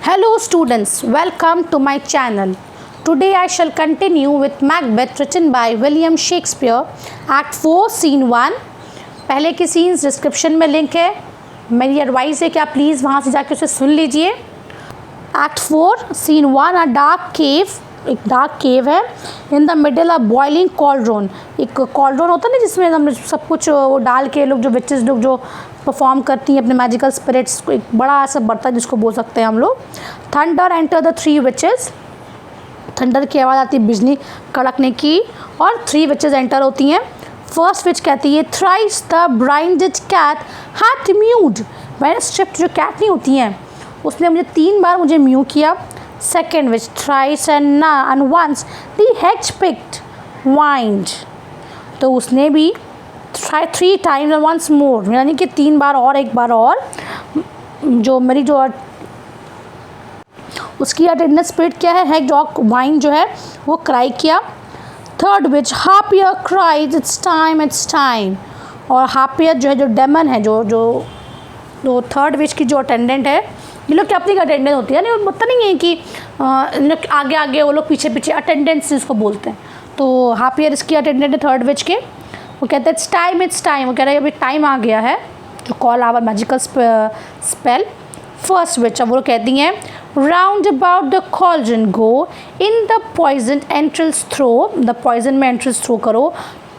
Hello students, welcome to my channel. Today I shall continue with Macbeth written by William Shakespeare, Act 4, Scene 1. पहले की scenes description में link है. मेरी advice है कि आप प्लीज़ वहाँ से जाके उसे सुन लीजिए. Act 4, Scene 1, a dark cave. एक डार्क केव है. In the middle of boiling cauldron. एक कॉल्ड्रोन होता है ना जिसमें हम सब कुछ वो डाल के लोग जो विचेस लोग जो परफॉर्म करती हैं अपने मैजिकल स्पिरिट्स को, एक बड़ा ऐसा बर्तन जिसको बोल सकते हैं हम लोग. Thunder enter the 3 witches. Thunder की आवाज़ आती है बिजली कड़कने की और 3 विचेस एंटर होती हैं. फर्स्ट विच कहती है thrice the blinded cat had mewed. मैंने स्ट्रिप्ट जो कैट नहीं होती हैं उसने मुझे 3 बार मुझे म्यू किया. Second witch thrice and once the hedge picked whined. तो उसने भी try 3 times and once more, यानी कि 3 बार और एक बार और जो मेरी जो उसकी अटेंडेंस स्पिरिट क्या है डॉग वाइन जो है वो क्राई किया. Third witch Harpier cried it's time. और हापियर जो है जो डेमन है जो थर्ड विच की जो अटेंडेंट है, ये लोग क्या अपनी अटेंडेंट होती है ना, पता नहीं है कि आगे आगे वो लोग पीछे पीछे अटेंडेंस इसको बोलते हैं. तो हापियर इसकी अटेंडेंट है थर्ड विच के. वो कहते हैं इट्स टाइम. वो कह रहे हैं अभी टाइम आ गया है to call our magical spell. First witch अब वो कहती हैं round about the cauldron go in the poison entrails throw. The poison में एंट्रल्स थ्रो करो.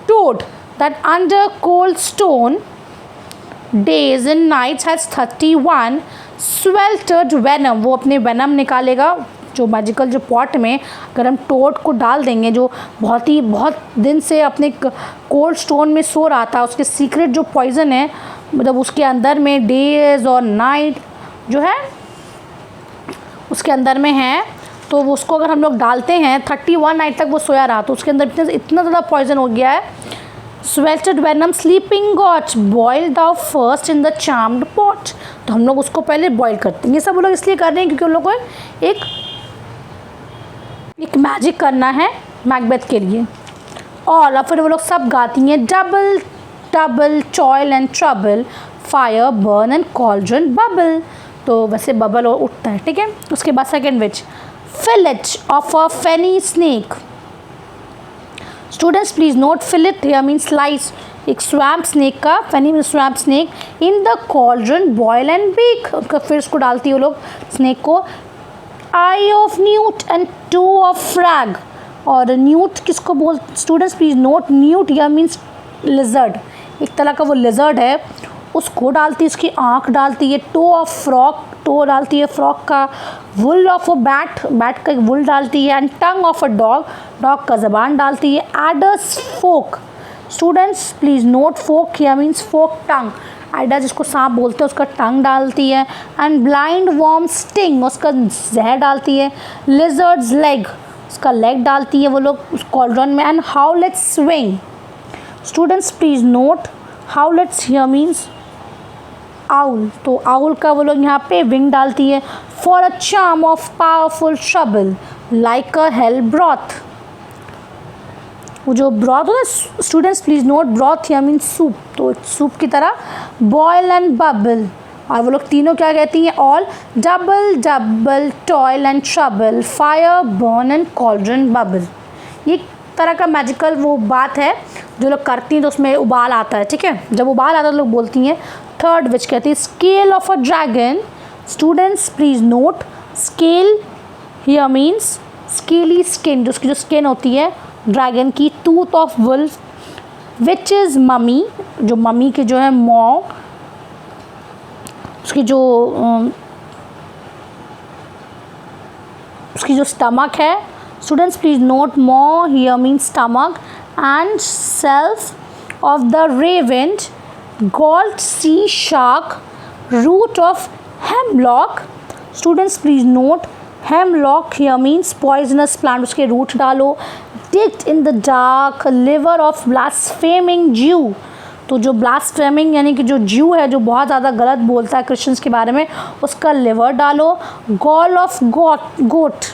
Toad that under cold stone days and nights has 31 sweltered venom. वो अपने venom निकालेगा जो मैजिकल जो पॉट में अगर हम टोड को डाल देंगे जो बहुत दिन से अपने कोल्ड स्टोन में सो रहा था, उसके सीक्रेट जो पॉइजन है मतलब उसके अंदर में डेज और नाइट जो है उसके अंदर में है, तो उसको अगर हम लोग डालते हैं 31 नाइट तक वो सोया रहा तो उसके अंदर इतना ज़्यादा पॉइजन हो गया है. Sweltered venom sleeping got boiled out first in the charmed pot. तो हम लोग उसको पहले बॉईल करते हैं. ये सब वो लोग इसलिए कर रहे हैं क्योंकि उन लोग को एक मैजिक करना है मैकबेथ के लिए. और फिर वो लोग सब गाती हैं double double toil and trouble fire burn and cauldron bubble. तो वैसे बबल और उठता है, ठीक है. उसके बाद second witch fillet of a fenny snake. Students please note fillet here mean slice. एक स्वैम्प स्नेक का फेनी में swamp snake in the cauldron boil and bake. फिर उसको डालती है वो लोग स्नेक को. Eye of newt and 2 of frog. और न्यूट किसको बोल students please note newt here means lizard. एक तरह का वो लिजर्ड है उसको डालती है, उसकी आँख डालती है. टो ऑफ फ्रॉक, टो डालती है फ्रॉक का. Wool of a bat, bat का वुल डालती है. And tongue of a dog, dog का ज़बान डालती है. Adder's fork. Students please note fork here means fork tongue. Adder जिसको सांप बोलते हैं उसका टंग डालती है. एंड ब्लाइंड वॉर्म स्टिंग, उसका जहर डालती है. लिजर्ड्स लेग, उसका लेग डालती है वो लोग उस कॉल्ड्रन में. And howlets swing. Students please note howlets here means owl. तो आउल का वो लोग यहाँ पे विंग डालती है. For a charm of powerful trouble like a hell broth. वो जो ब्रॉथ होता है students please note broth here means soup. तो सूप की तरह. Boil and bubble. और वो लोग तीनों क्या कहती हैं all double double toil and trouble fire burn and cauldron bubble. ये तरह का मैजिकल वो बात है जो लोग करती हैं तो उसमें उबाल आता है, ठीक है. जब उबाल आता है तो लोग बोलती हैं. थर्ड विच कहती है scale of a dragon. Students please note scale here means scaly skin, जो उसकी जो स्किन होती है ड्रैगन की. Tooth of wolf. Witch is mummy, जो मम्मी के जो है मॉ, उसकी जो स्टमक है. Students please note maw here means stomach. And self of the ravened gold sea shark. Root of hemlock. Students please note hemlock here means poisonous plant, उसके root डालो. Digged in the dark liver of blaspheming Jew. तो जो ब्लास्फेमिंग यानी कि जो ज्यू है जो बहुत ज़्यादा गलत बोलता है क्रिश्चियंस के बारे में, उसका लिवर डालो. Gall of goat.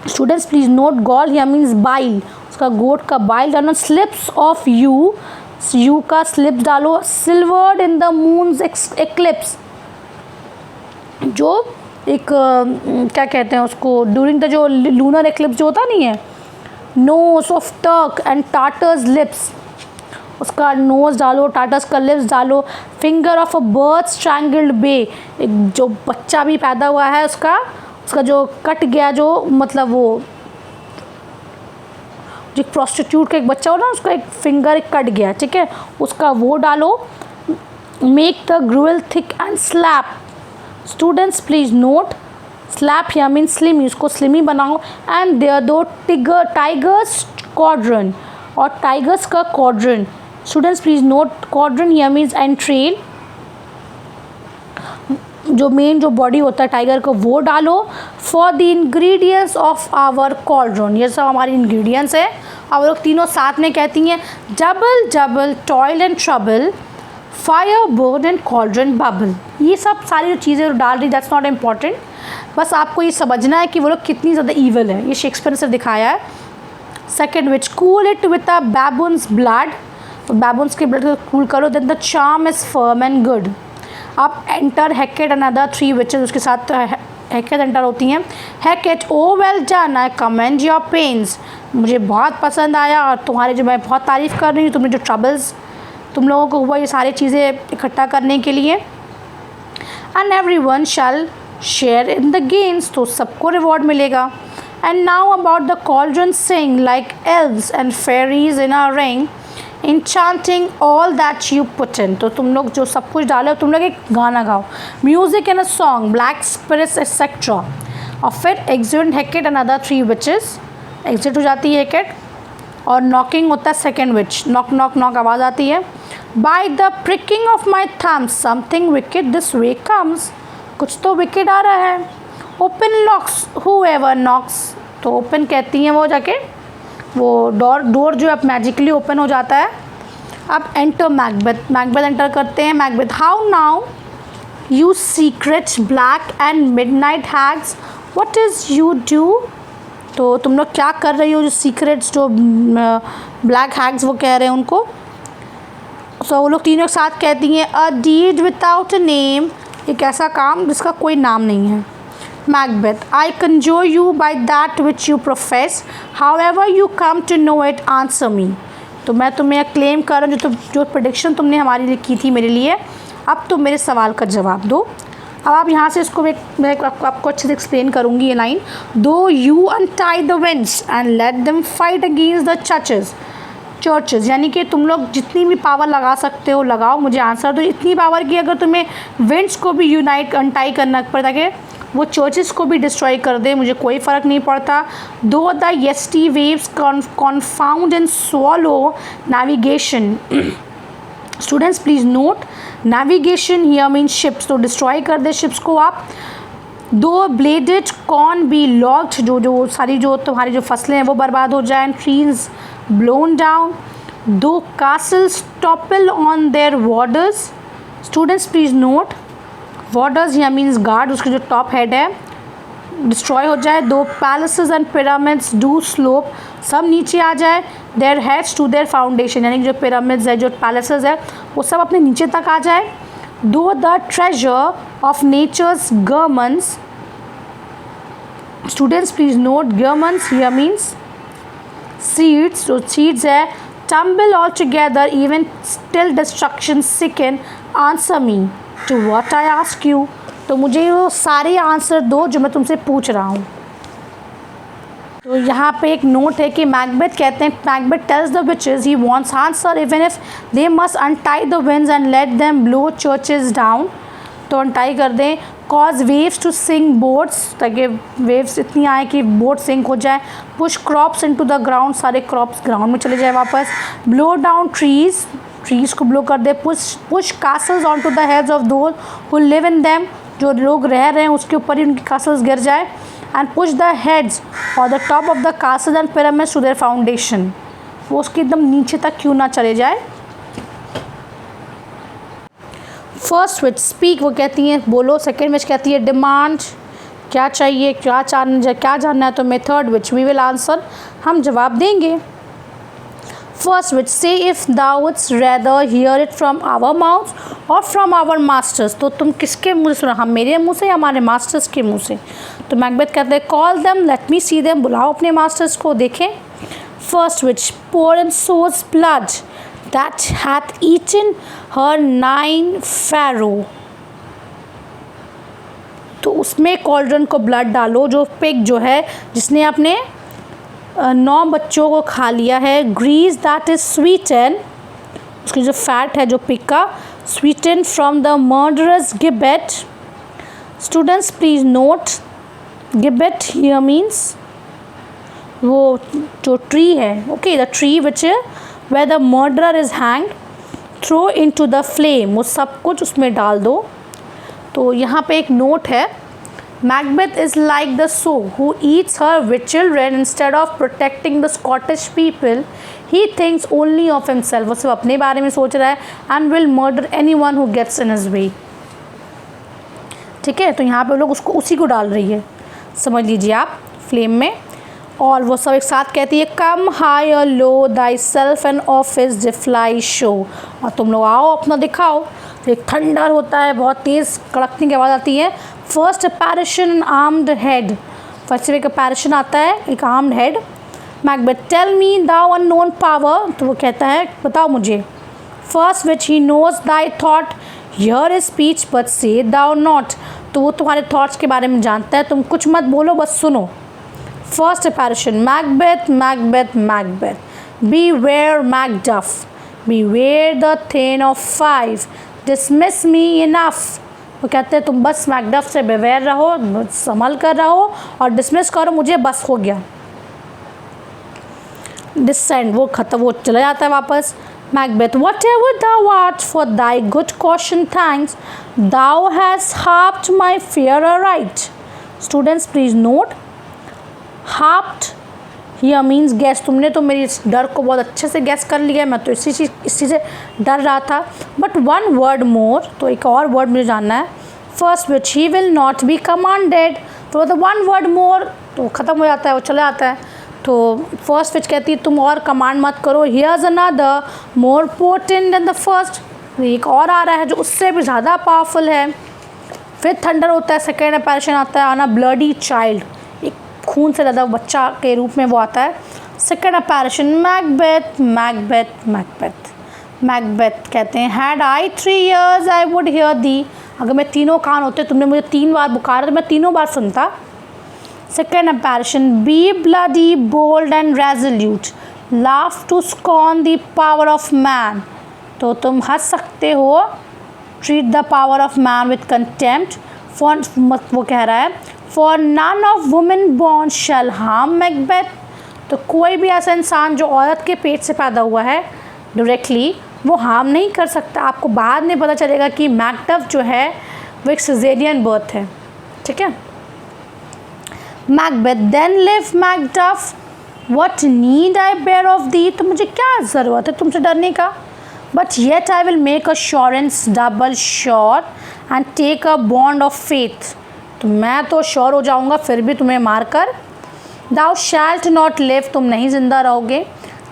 Students please note gall here means bile, उसका गोट का बाइल डालो. स्लिप्स ऑफ यू का स्लिप डालो. Silvered in the moon's eclipse. जो एक क्या कहते हैं उसको, ड्यूरिंग द जो लूनर एक्लिप्स जो होता नहीं है, nose of Turk and Tartar's lips, उसका नोज़ डालो, टाटर्स का लिप्स डालो, finger of a bird strangled babe, एक जो बच्चा भी पैदा हुआ है उसका जो कट गया, जो मतलब वो जो प्रोस्टिट्यूट का एक बच्चा हो ना, उसका एक फिंगर कट गया, ठीक है, उसका वो डालो। Make the gruel thick and slab, students please note, slab here means slimy, उसको स्लिमी बनाओ। And thereto tiger's chaudron, और टाइगर्स का chaudron, students please note, chaudron here means entrail, जो मेन जो बॉडी होता है टाइगर का वो डालो। For the ingredients of our cauldron, ये सब हमारी इंग्रेडिएंट्स है। अब लोग तीनों साथ में कहती हैं, double double toil and trouble, fire burn and cauldron bubble. ये सब सारी जो चीज़ें डाल रही, दैट्स नॉट इम्पॉर्टेंट, बस आपको ये समझना है कि वो लोग कितनी ज़्यादा ईवल है। ये शेक्सपियर ने सिर्फ दिखाया है। Second witch, cool it with a baboon's blood, baboon's के ब्लड को कूल करो। Then the charm is firm and good. अब enter Hecate and other 3 witches, उसके साथ हैकेट एंटर होती हैं। Hecate, O well done, I commend your pains, मुझे बहुत पसंद आया और तुम्हारे जो मैं बहुत तारीफ़ कर रही हूँ, तुमने जो ट्रबल्स तुम लोगों को हुआ ये सारी चीज़ें इकट्ठा करने के लिए। And every one shall share in the games, तो सबको रिवॉर्ड मिलेगा। And now about the cauldron, sing like elves and fairies in a ring, enchanting all that you put in, तो तुम लोग जो सब कुछ डालो, तुम लोग एक गाना गाओ, music in a song, black spirits etcetera. और फिर exit Hecate and other 3 witches, exit हो जाती है हैकेट, और नॉकिंग होता है second witch, knock knock knock आवाज़ आती है। By the pricking of my thumbs something wicked this way comes, कुछ तो विकेट आ रहा है। Open locks whoever knocks, तो ओपन कहती हैं वो जाके, वो डोर जो अब मैजिकली ओपन हो जाता है। अब एंटर मैकबेथ, मैकबेथ एंटर करते हैं। Macbeth, how now you secret black and midnight हैग्स, what is you do, तो तुम लोग क्या कर रही हो, जो सीक्रेट्स जो ब्लैक हैग्स वो कह रहे हैं उनको। सो वो लोग तीनों के साथ कहती हैं, a deed without a name, एक ऐसा काम जिसका कोई नाम नहीं है। Macbeth, I conjure you by that which you profess, however you come to know it, answer me, तो मैं तुम्हें क्लेम कर रहा हूँ जो प्रेडिक्शन तुमने हमारे लिए की थी मेरे लिए, अब तुम मेरे सवाल का जवाब दो। अब आप यहाँ से इसको मैं आपको अच्छे से एक्सप्लेन करूँगी ये लाइन। दो you untie the winds and let them fight against the churches, यानी कि तुम लोग जितनी भी पावर लगा सकते हो लगाओ, मुझे आंसर दो इतनी पावर की अगर तुम्हें विंड्स को भी अनटाई करना पड़े ताकि वो चर्चेस को भी डिस्ट्रॉय कर दे, मुझे कोई फ़र्क नहीं पड़ता। Though the yesty waves confound and swallow navigation, students please note, navigation here means ships, तो डिस्ट्रॉय कर दे शिप्स को आप। दो ब्लेडेड कॉर्न बी लॉक्ड, जो सारी जो तुम्हारी जो फसलें हैं वो बर्बाद हो जाए। Trees blown down. Though castles topple on their warders, students please note, warders यहाँ मीन्स गार्ड, उसके जो टॉप हेड है डिस्ट्रॉय हो जाए। Though palaces and pyramids do slope, सब नीचे आ जाए। Their heads to their foundation, यानी जो पिरामिड्स है जो पैलेसेस है वो सब अपने नीचे तक आ जाए। Though the treasure of nature's germens, students please note, germens here means seeds, जो सीड्स है। Tumble all together even still destruction sicken, answer me to what I ask you, तो मुझे वो सारे आंसर दो जो मैं तुमसे पूछ रहा हूँ। तो यहाँ पे एक नोट है कि मैकबेथ कहते हैं, Macbeth tells the witches he wants answer even if they must untie the winds and let them blow churches down, तो अनटाई कर दें। Cause waves to sink boats, ताकि वेव्स इतनी आए कि बोट सिंक हो जाए। Push crops into the ground, सारे क्रॉप्स ग्राउंड में चले जाए वापस। ब्लो डाउन ट्रीज़ को ब्लो कर दे। Push castles on to the heads of those who live in them, जो लोग रह रहे हैं उसके ऊपर ही उनकी कासल्स गिर जाए। एंड पुश द हेड्स और the top of the castle and pyramids to their foundation, वो उसके एकदम नीचे तक क्यों ना चले जाए। फर्स्ट विच स्पीक, वो कहती हैं बोलो। सेकेंड विच कहती है डिमांड, क्या चाहिए, क्या जानना है तुम्हें। Third witch we will answer, हम जवाब देंगे। First witch say if thou wouldst rather hear it from our mouths or from our masters, तो तुम किसके मुँह से सुना, हम मेरे मुँह से या हमारे मास्टर्स के मुँह से। तो मैकबेथ कहते हैं call them let me see them, बुलाओ अपने मास्टर्स को देखें। First witch pour in sow's blood that hath eaten her 9 farrow, तो उसमें कॉल्ड्रन को ब्लड डालो, जो पिग जो है जिसने अपने 9 बच्चों को खा लिया है। ग्रीस दैट इज स्वीटन, उसकी जो फैट है जो पिग का, sweaten from the murderous gibbet. Students please note, gibbet here means वो जो ट्री है, okay, the tree which where the murderer is hanged, throw into the flame, वो सब कुछ उसमें डाल दो। तो यहाँ पे एक नोट है, Macbeth is like the sow who eats her with children instead of protecting the Scottish people, he thinks only of himself, वो सिर्फ अपने बारे में सोच रहा है, and will murder any one who gets in his way. ठीक है, तो यहाँ पे लोग उसको उसी को डाल रही है, समझ लीजिए आप, फ्लेम में। और वो सब एक साथ कहती है come high or low thyself and office deftly show, और तुम लोग आओ अपना दिखाओ। एक थंडर होता है, बहुत तेज़ कड़कने की आवाज़ आती है। First apparition armed head, first एक अपैरिशन आता है, एक armed head. Macbeth tell me thou unknown power, तो वो कहता है बताओ मुझे। First witch he knows thy thought hear his speech but say thou not, तो वो तुम्हारे थॉट्स के बारे में जानता है, तुम कुछ मत बोलो बस सुनो। First apparition Macbeth Macbeth Macbeth, beware Macduff, beware the Thane of Five, dismiss me enough, वो कहते हैं तुम बस मैकडफ से बेवेयर रहो, संभल कर रहो और डिसमिस करो मुझे, बस हो गया। डिसेंड, वो खत्म, वो चला जाता है वापस। Macbeth whatever thou art for thy good caution thanks, thou hast harped my fear aright। Students please note, harped here means guess, तुमने तो मेरी इस डर को बहुत अच्छे से गैस कर लिया है, मैं तो इसी से डर रहा था। बट वन वर्ड मोर, तो एक और वर्ड मुझे जानना है। First witch he will not be commanded, तो मतलब वन वर्ड मोर तो ख़त्म हो जाता है, वो चला जाता है। तो फर्स्ट विच कहती है तुम और कमांड मत करो। Here's another more potent than the first, एक और आ रहा है जो उससे भी ज़्यादा पावरफुल है। फिर थंडर होता है, सेकेंड अपैरिशन आता है, आना ब्लडी चाइल्ड, एक खून से ज़्यादा बच्चा के रूप में वो आता है। Second apparition Macbeth Macbeth Macbeth, Macbeth कहते हैं had I 3 ears I would hear thee, अगर मैं तीनों कान होते, तुमने मुझे 3 बार पुकारा तो मैं तीनों बार सुनता। Second apparition be bloody bold and resolute, laugh to scorn the power of man, तो तुम हंस सकते हो, treat the power of man with contempt, for वो कह रहा है for none of woman born shall harm Macbeth, तो कोई भी ऐसा इंसान जो औरत के पेट से पैदा हुआ है डायरेक्टली वो हार्म नहीं कर सकता। आपको बाद में पता चलेगा कि मैकडफ जो है वो एक सिजेरियन बर्थ है, ठीक है। Macbeth then live Macduff what need I bear of thee, तो मुझे क्या ज़रूरत है तुमसे डरने का। But yet I will make assurance double sure and take a bond of faith, तो मैं तो श्योर हो जाऊँगा फिर भी तुम्हें मारकर। Thou shalt not live, तुम नहीं जिंदा रहोगे।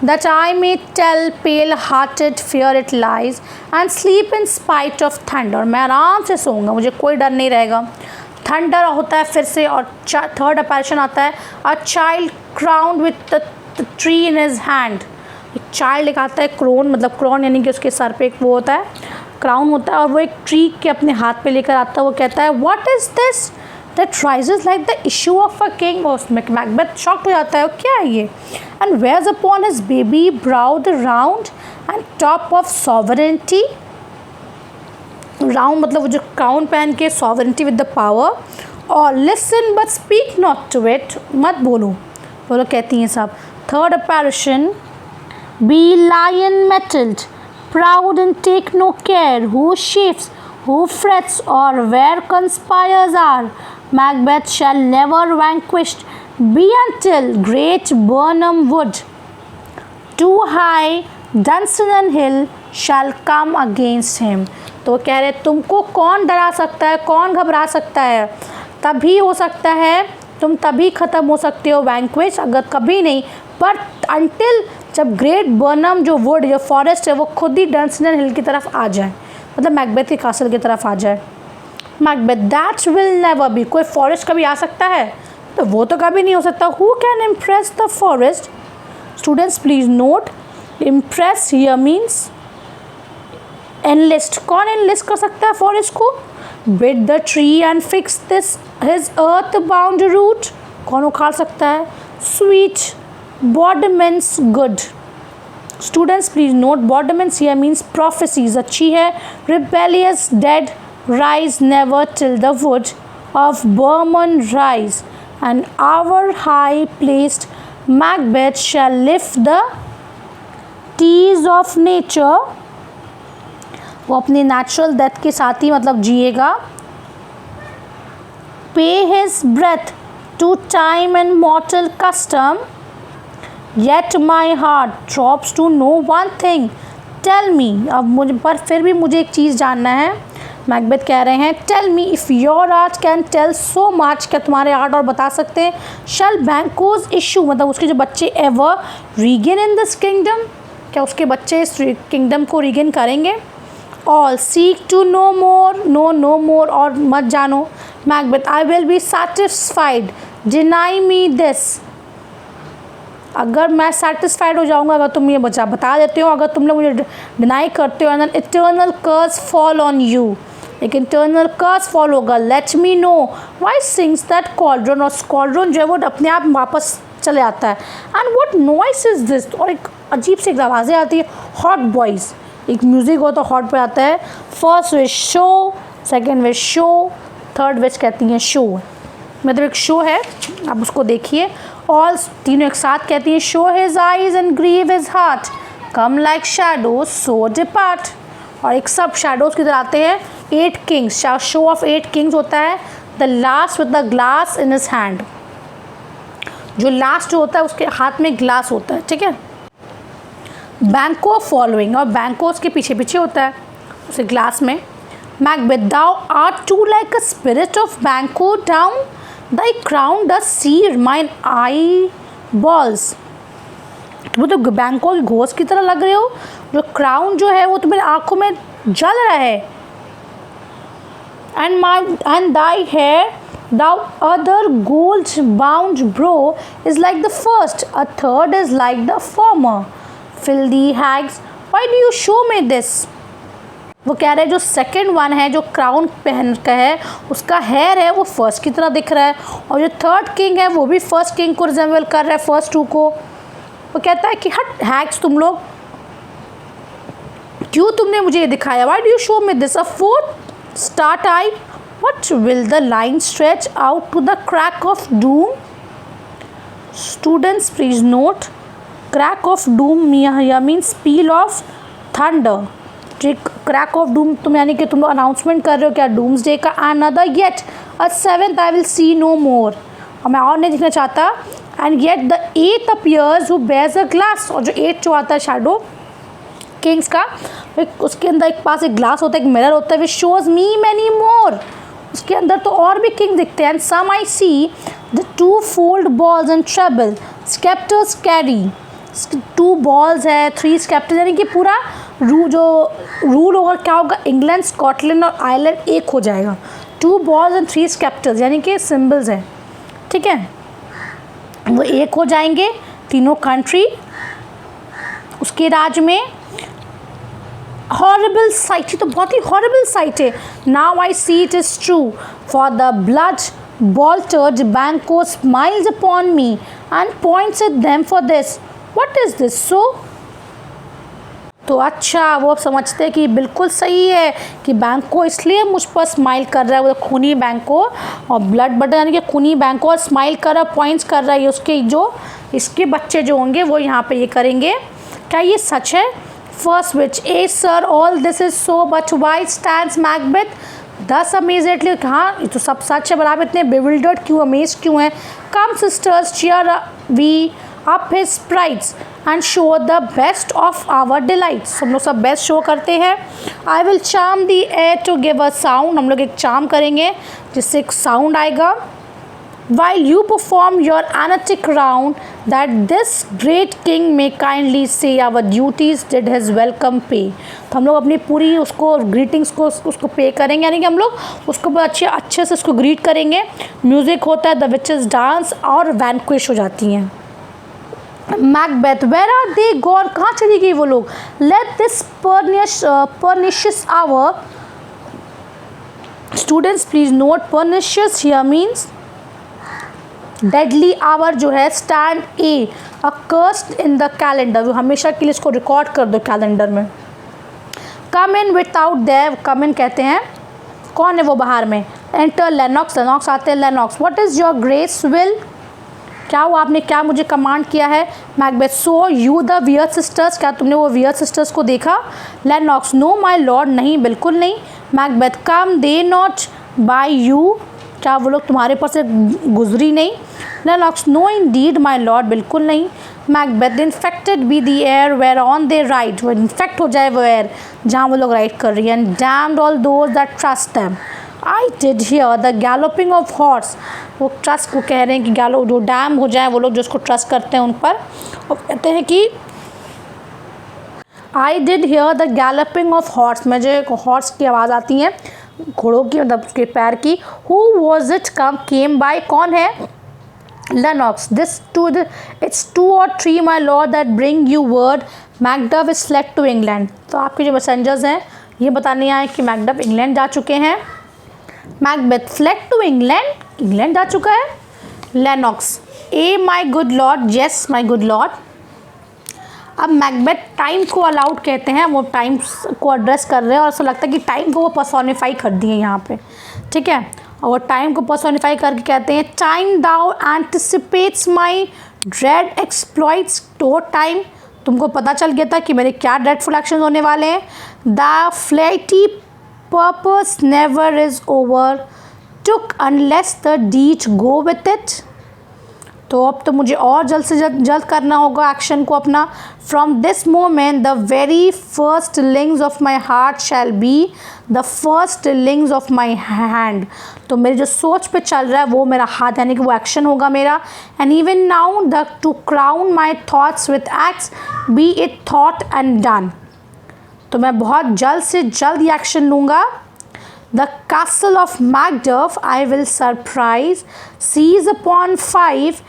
That I may tell pale hearted fear it lies and sleep in spite of thunder, मैं आराम से सोऊंगा, मुझे कोई डर नहीं रहेगा। थंडर होता है फिर से, और थर्ड अपैरिशन आता है a child crowned with the tree in his hand, एक चाइल्ड एक आता है, क्रोन मतलब क्रोन यानी कि उसके सर पे एक वो होता है, क्राउन होता है, और वो एक ट्री के अपने हाथ पे लेकर आता है। वो कहता है what is this that rises like the issue of a king, और मैकबेथ शॉक्ड हो जाता है, क्या है ये। and wears upon his baby brow the round and top of sovereignty, round मतलब वो जो क्राउन पहन के, sovereignty with the power, और listen but speak not to it, मत बोलो, बोलो कहती हैं सब। Third apparition be lion mettled proud and take no care who chafes who frets or where conspires are, Macbeth shall never vanquished be until great Burnham wood, too high Dunsinane hill shall come against him, तो कह रहे तुमको कौन डरा सकता है, कौन घबरा सकता है, तभी हो सकता है, तुम तभी ख़त्म हो सकते हो वैंक्विश, अगर कभी नहीं, पर until जब ग्रेट बर्नम जो वुड जो फॉरेस्ट है वो खुद ही डंसनर हिल की तरफ आ जाए, मतलब मैकबेथ के कासल की तरफ आ जाए। Macbeth that will never be, कोई फॉरेस्ट कभी आ सकता है? तो वो तो कभी नहीं हो सकता। Who can impress the forest? Students please note, impress here means enlist. कौन एनलिस्ट कर सकता है फॉरेस्ट को? Bid the tree and fix this his earth bound root. कौन उखाड़ सकता है? Sweet bodements good. Students please note, bodements here means prophecies, अच्छी है। Rebellious dead rise never till the wood of Birnam rise and our high placed Macbeth shall lift the tease of nature. वो अपनी natural death के साथ ही मतलब जिएगा। Pay his breath to time and mortal custom, yet my heart drops to know one thing, tell me. अब मुझे पर फिर भी मुझे एक चीज़ जानना है। मैकबेथ कह रहे हैं tell me if your art can tell so much, क्या तुम्हारे आर्ट और बता सकते हैं। शैल बैंकोज इशू, मतलब उसके जो बच्चे ever regain in this kingdom, क्या उसके बच्चे इस किंगडम को रीगेन करेंगे। All seek to know more, no more, और मत जानो। Macbeth I will be satisfied, deny me this. अगर मैं सेटिस्फाइड हो जाऊंगा अगर तुम ये बता देते हो, अगर तुम लोग मुझे डिनाई करते हो, and eternal curse fall on you, एक इंटरनल कर्स फॉल होगा। Let me know why sings that cauldron, और कॉल्ड्रन जो है वो अपने आप वापस चले आता है। And what noise is this, और एक अजीब सी आवाज़ें आती है। हॉट बॉयज़, एक म्यूज़िक हो तो हॉट पे आता है। First which show, second which show, third witch कहती हैं शो, मतलब एक शो है, आप उसको देखिए। ऑल तीनों एक साथ कहती हैं show his eyes and grieve his heart, come like shadows so depart. और एक सब शैडोज किधर आते हैं? 8 किंग्स, शो ऑफ 8 किंग्स होता है। The last with the glass in his hand, जो लास्ट जो होता है उसके हाथ में ग्लास होता है, ठीक है। बैंको फॉलोइंग, और बैंको उसके पीछे पीछे होता है उसे ग्लास में। Macbeth thou art too like a spirit of Banquo down, thy crown does sear mine eyeballs. वो तो बैंको की घोष की तरह लग रहे हो, जो क्राउन जो है वो तुम्हारी आंखों में जल रहा है। And thy hair thou other gold bound brow is like the first, a third is like the former. Filthy hags why do you show me this. वो कह रहे हैं जो सेकंड वन है जो क्राउन पहन का है उसका हेयर है वो फर्स्ट की तरह दिख रहा है, और जो थर्ड किंग है वो भी फर्स्ट किंग को रिजेंबल कर रहा है, फर्स्ट 2 को। वो कहता है कि हट हैग्स, तुम लोग क्यों तुमने मुझे ये दिखाया। Why do you show me this. A fourth start eye, what will the line stretch out to the crack of doom. Students please note, crack of doom या means peal of thunder. Crack of doom तुम यानी कि तुम लोग announcement कर रहे हो क्या डूम्स डे का। Another yet a 7th I will see no more, और मैं और नहीं दिखना चाहता। And yet the 8th appears who bears a glass, और जो 8 जो आता है शैडो किंग्स का, उसके अंदर एक पास एक ग्लास होता है, एक मिरर होता है, which shows me many more. उसके अंदर तो और भी किंग दिखते हैं। And some I see the 2 fold balls and treble sceptres carry. 2 balls है, 3 स्केप्टर्स, यानी कि पूरा जो रूल होगा क्या होगा, इंग्लैंड स्कॉटलैंड और आयरलैंड एक हो जाएगा। 2 बॉल्स एंड 3 स्केप्टर्स यानी कि सिम्बल्स हैं, ठीक है, वो एक हो जाएंगे तीनों कंट्री उसके राज में। हॉरिबल साइट, ये तो बहुत ही हॉरिबल साइट है। Now I see it is true for the blood bolted Banquo smiles upon me and points at them for this. What is this so? तो अच्छा वो अब समझते हैं कि बिल्कुल सही है कि बैंको इसलिए मुझ पर स्माइल कर रहा है, वो खूनी बैंको, और ब्लड बटर यानी कि खूनी बैंको, और स्माइल कर रहा है, पॉइंट्स कर रहा है। उसके जो इसके बच्चे जो होंगे वो यहाँ पे ये करेंगे। क्या ये सच है? First which A sir all this is so but why stands Macbeth दस अमेजडली। हाँ ये तो सब सच है, बराबर इतने बेविल्डर्ड क्यों, अमेज क्यों है। Come sisters cheer we up his sprites and show the best of our delights. हम लोग सब बेस्ट शो करते हैं। I will charm the air to give a sound, हम लोग एक चार्म करेंगे जिससे एक साउंड आएगा। while you perform your Anatic round, that this great king may kindly say our duties did his welcome pay. तो हम लोग अपनी पूरी उसको ग्रीटिंग्स को उसको पे करेंगे, यानी कि हम लोग उसको बहुत अच्छे से उसको ग्रीट करेंगे. म्यूज़िक होता है, द विचेस डांस और वैनक्विश हो जाती हैं. Macbeth, where are they gone, कहाँ चली गई वो लोग. Let this pernicious hour, students please note, pernicious here means deadly hour जो है, stand aye accursed in the calendar, हमेशा के लिए इसको रिकॉर्ड कर दो कैलेंडर में. कम इन विदाउट देयर, कम इन कहते हैं कौन है वो बाहर में. एंटर लेनॉक्स, लेनॉक्स आते हैं. Lennox, what is your grace will, क्या वो आपने क्या मुझे कमांड किया है. Macbeth, so you the wear sisters, क्या तुमने वो वियर सिस्टर्स को देखा. लेनॉक्स, नो माई लॉर्ड, नहीं बिल्कुल नहीं. Macbeth, come they not by you, क्या वो लोग तुम्हारे पास से गुजरी नहीं. Lennox, no indeed my lord, बिल्कुल नहीं. Macbeth, infected be the air where on they ride, वो इन्फेक्ट हो जाए वो एयर जहाँ वो लोग राइट कर रही है. And damned all those that trust them. I did hear the galloping of horse, वो ट्रस्ट को कह रहे हैं कि गैलो जो डैम हो जाए वो लोग जो उसको ट्रस्ट करते हैं उन पर, और कहते हैं कि आई did hear the galloping of horse, मुझे हॉर्स की आवाज़ आती है, घोड़ों की, मतलब उसके पैर की. Who was it come came by, कौन है. Lennox, this to it's 2 or 3 my lord that bring you word Macduff is fled to England. तो आपके जो मैसेंजर्स हैं ये बताने आए कि मैकडव इंग्लैंड जा चुके हैं. Macbeth, fled to England, England जा चुका है. Lennox, ay my good lord, yes my good lord. अब मैकबेथ टाइम को अलाउड कहते हैं, वो टाइम को एड्रेस कर रहे हैं और ऐसा लगता है कि टाइम को वो पर्सोनिफाई कर दिए यहाँ पे, ठीक है. और वो टाइम को पर्सोनिफाई करके कहते हैं टाइम दाउ एंटिसिपेट्स माई ड्रेड एक्सप्लॉइट्स. तो टाइम, तुमको पता चल गया था कि मेरे क्या ड्रेडफुल एक्शन होने वाले हैं. The flighty purpose never is overtook unless the deed go with it. तो अब तो मुझे और जल्द से जल्द करना होगा एक्शन को अपना. From this moment the very first links of my heart shall be the first links of my hand. तो मेरी जो सोच पे चल रहा है वो मेरा हाथ, यानी कि वो एक्शन होगा मेरा. And even now the two crown my thoughts with acts B it thought and done. तो मैं बहुत जल्द से जल्द ये एक्शन लूँगा. The castle of Macduff I will surprise, seize upon 5,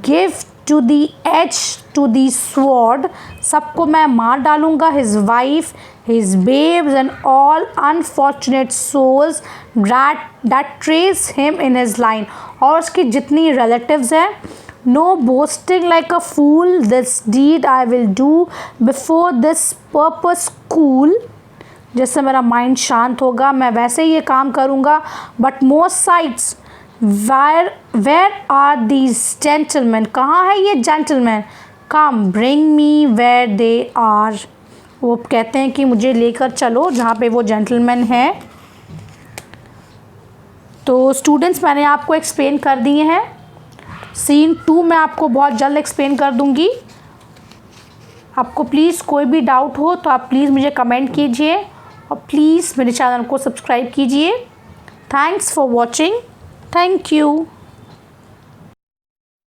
give to the edge to the sword. सबको मैं मार डालूँगा. His wife, his babes and all unfortunate souls that trace him in his line. और उसकी जितनी relatives हैं. No boasting like a fool, this deed I will do before this purpose cool. जिससे मेरा माइंड शांत होगा, मैं वैसे ही ये काम करूँगा. But most sights where are these gentlemen, कहाँ है ये gentlemen. Come bring me where they are, वो कहते हैं कि मुझे लेकर चलो जहाँ पे वो जेंटलमैन है. तो स्टूडेंट्स मैंने आपको एक्सप्लेन कर दिए हैं. सीन 2 मैं आपको बहुत जल्द एक्सप्लेन कर दूँगी. आपको प्लीज़ कोई भी डाउट हो तो आप प्लीज़ मुझे कमेंट कीजिए और प्लीज़ मेरे चैनल को सब्सक्राइब कीजिए. Thanks for watching. Thank you.